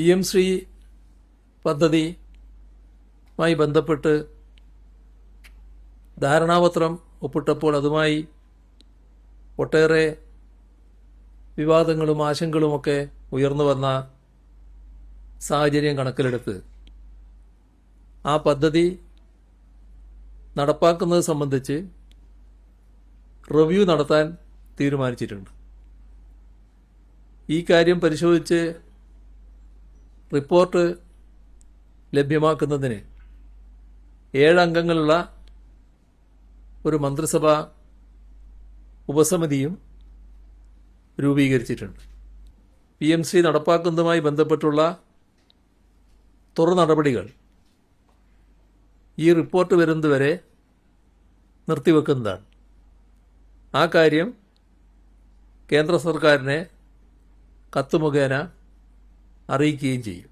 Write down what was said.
PM Shri പദ്ധതിയുമായി ബന്ധപ്പെട്ട് ധാരണാപത്രം ഒപ്പിട്ടപ്പോൾ അതുമായി ഒട്ടേറെ വിവാദങ്ങളും ആശങ്കകളുമൊക്കെ ഉയർന്നു വന്ന സാഹചര്യം കണക്കിലെടുത്ത് ആ പദ്ധതി നടപ്പാക്കുന്നത് സംബന്ധിച്ച് റിവ്യൂ നടത്താൻ തീരുമാനിച്ചിട്ടുണ്ട്. ഈ കാര്യം പരിശോധിച്ച് റിപ്പോർട്ട് ലഭ്യമാക്കുന്നതിന് 7 അംഗങ്ങളുള്ള ഒരു മന്ത്രിസഭാ ഉപസമിതിയും രൂപീകരിച്ചിട്ടുണ്ട്. PMC നടപ്പാക്കുന്നതുമായി ബന്ധപ്പെട്ടുള്ള തുടർ നടപടികൾ ഈ റിപ്പോർട്ട് വരുന്നതുവരെ നിർത്തിവെക്കുന്നതാണ്. ആ കാര്യം കേന്ദ്ര സർക്കാരിനെ കത്ത് മുഖേന അറിയിക്കുകയും ചെയ്യും.